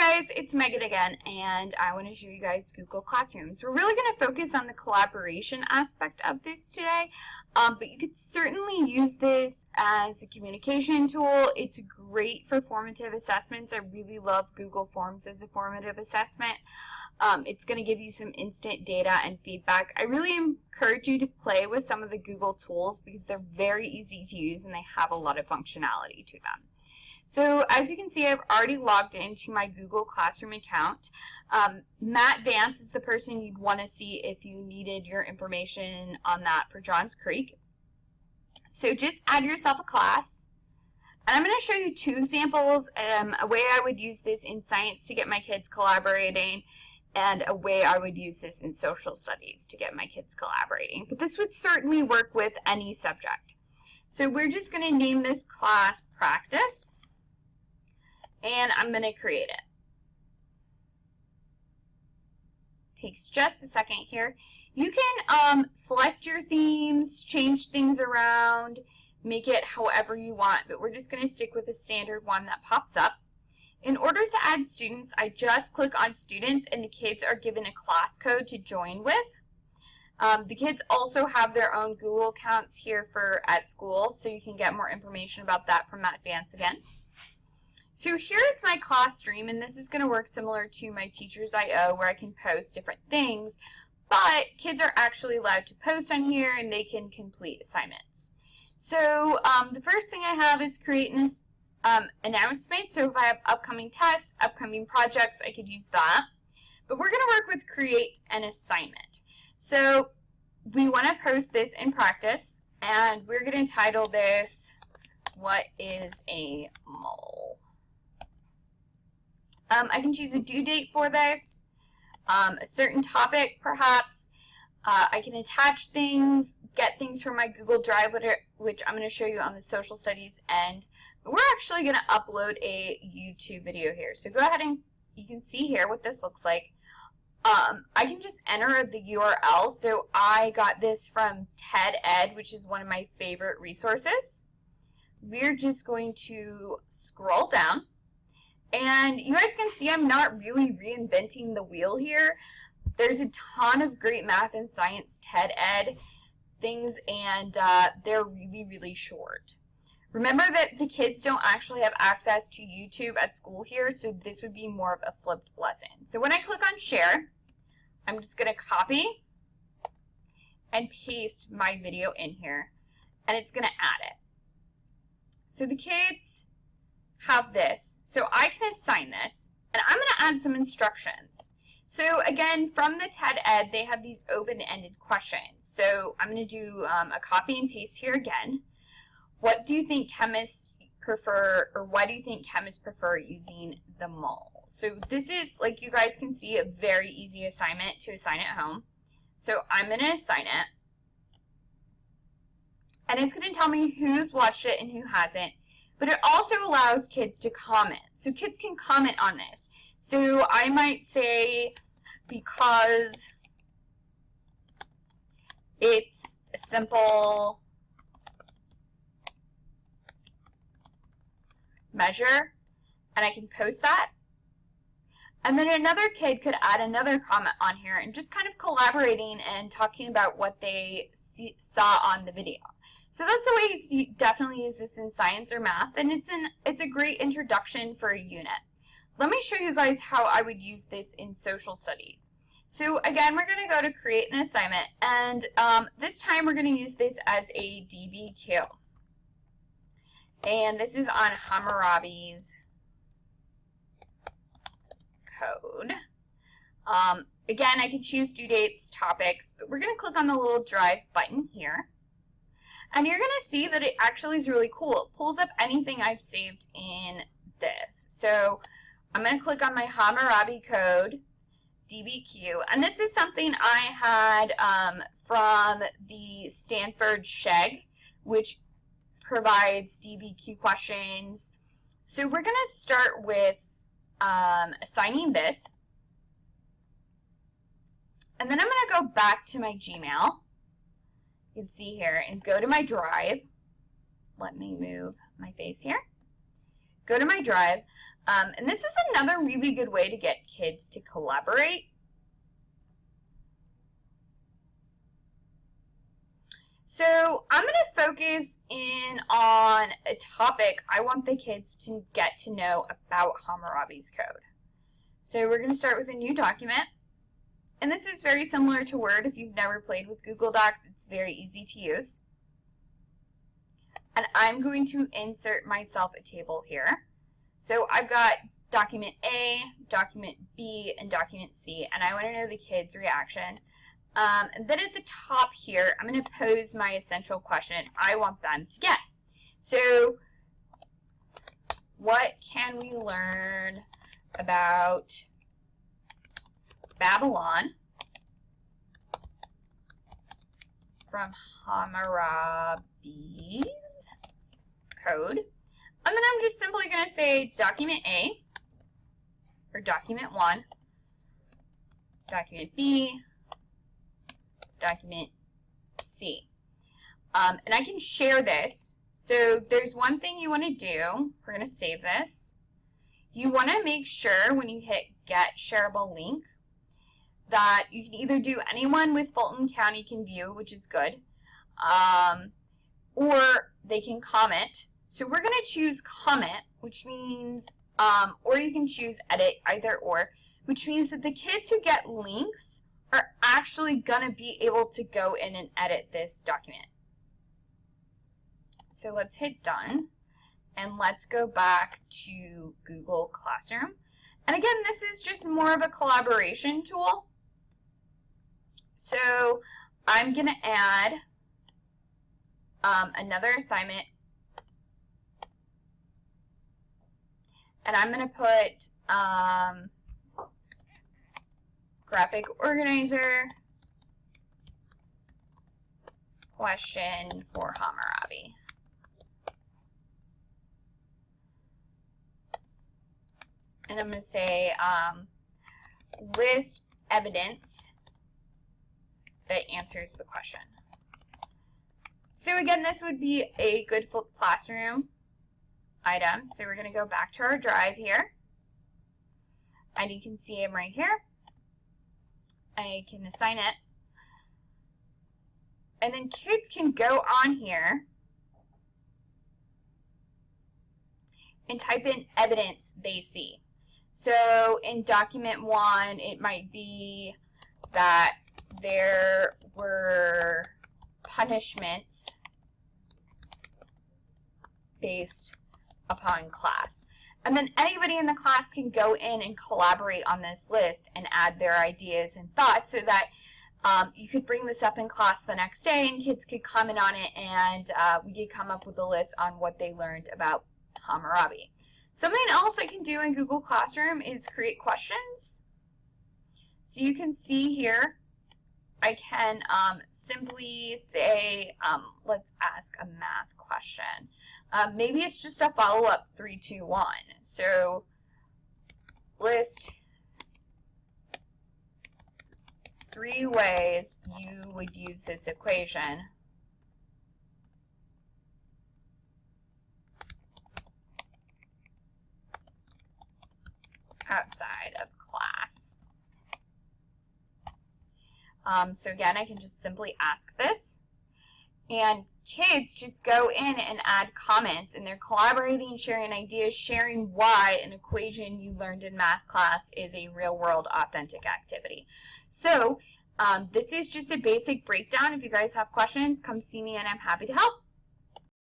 guys, it's Megan again, and I want to show you guys Google Classrooms. We're really going to focus on the collaboration aspect of this today, but you could certainly use this as a communication tool. It's great for formative assessments. I really love Google Forms as a formative assessment. It's going to give you some instant data and feedback. I really encourage you to play with some of the Google tools because they're very easy to use and they have a lot of functionality to them. So as you can see, I've already logged into my Google Classroom account. Matt Vance is the person you'd want to see if you needed your information on that for Johns Creek. So just add yourself a class. And I'm going to show you two examples, a way I would use this in science to get my kids collaborating, and a way I would use this in social studies to get my kids collaborating. But this would certainly work with any subject. So we're just going to name this class Practice. And I'm going to create it. Takes just a second here. You can select your themes, change things around, make it however you want, but we're just going to stick with the standard one that pops up. In order to add students, I just click on students and the kids are given a class code to join with. The kids also have their own Google accounts here at school, so you can get more information about that from Matt Vance again. So here's my class stream, and this is going to work similar to my Teachers.io where I can post different things, but kids are actually allowed to post on here and they can complete assignments. So the first thing I have is create an announcement. So if I have upcoming tests, upcoming projects, I could use that. But we're going to work with create an assignment. So we want to post this in practice, and we're going to title this, What is a Mole? I can choose a due date for this, a certain topic perhaps. I can attach things, get things from my Google Drive, which I'm going to show you on the social studies end. But we're actually going to upload a YouTube video here. So go ahead and you can see here what this looks like. I can just enter the URL. So I got this from TED-Ed, which is one of my favorite resources. We're just going to scroll down. And you guys can see I'm not really reinventing the wheel here. There's a ton of great math and science TED-Ed things, and they're really, really short. Remember that the kids don't actually have access to YouTube at school here, so this would be more of a flipped lesson. So when I click on share, I'm just going to copy and paste my video in here, and it's going to add it. So the kids have this, so I can assign this, and I'm going to add some instructions. So again, from the TED-Ed, they have these open-ended questions. So I'm going to do a copy and paste here again. What do you think chemists prefer, or why do you think chemists prefer using the mole? So this is, like you guys can see, a very easy assignment to assign at home. So I'm going to assign it, and it's going to tell me who's watched it and who hasn't. But it also allows kids to comment. So kids can comment on this. So I might say, because it's a simple measure, and I can post that. And then another kid could add another comment on here and just kind of collaborating and talking about what they saw on the video. So that's a way you definitely use this in science or math, and it's a great introduction for a unit. Let me show you guys how I would use this in social studies. So again, we're going to go to create an assignment, and this time we're going to use this as a DBQ. And this is on Hammurabi's code. Again, I can choose due dates, topics, but we're going to click on the little drive button here. And you're going to see that it actually is really cool. It pulls up anything I've saved in this. So I'm going to click on my Hammurabi code, DBQ. And this is something I had from the Stanford SHEG, which provides DBQ questions. So we're going to start with assigning this. And then I'm going to go back to my Gmail. You can see here, and go to my drive. Let me move my face here. Go to my drive. And this is another really good way to get kids to collaborate. So I'm going to focus in on a topic I want the kids to get to know about Hammurabi's code. So we're going to start with a new document. And this is very similar to Word. If you've never played with Google Docs, it's very easy to use. And I'm going to insert myself a table here. So I've got document A, document B, and document C, and I want to know the kids' reaction. And then at the top here, I'm going to pose my essential question I want them to get. So what can we learn about Babylon from Hammurabi's code? And then I'm just simply going to say document A, or document 1, document B, document C. And I can share this. So there's one thing you want to do. We're going to save this. You want to make sure when you hit Get Shareable Link that you can either do anyone with Fulton County can view, which is good, or they can comment. So we're going to choose comment, which means, or you can choose edit, either or, which means that the kids who get links are actually going to be able to go in and edit this document. So let's hit done, and let's go back to Google Classroom. And again, this is just more of a collaboration tool. So I'm going to add another assignment. And I'm going to put graphic organizer question for Hammurabi. And I'm going to say list evidence that answers the question. So again, this would be a good classroom item. So we're going to go back to our drive here. And you can see him right here. I can assign it. And then kids can go on here and type in evidence they see. So in document 1, it might be that there were punishments based upon class. And then anybody in the class can go in and collaborate on this list and add their ideas and thoughts so that you could bring this up in class the next day and kids could comment on it, and we could come up with a list on what they learned about Hammurabi. Something else I can do in Google Classroom is create questions. So you can see here, I can simply say, let's ask a math question. Maybe it's just a follow-up 3, 2, 1. So list 3 ways you would use this equation outside of class. So again, I can just simply ask this, and kids just go in and add comments, and they're collaborating, sharing ideas, sharing why an equation you learned in math class is a real-world authentic activity. So this is just a basic breakdown. If you guys have questions, come see me and I'm happy to help.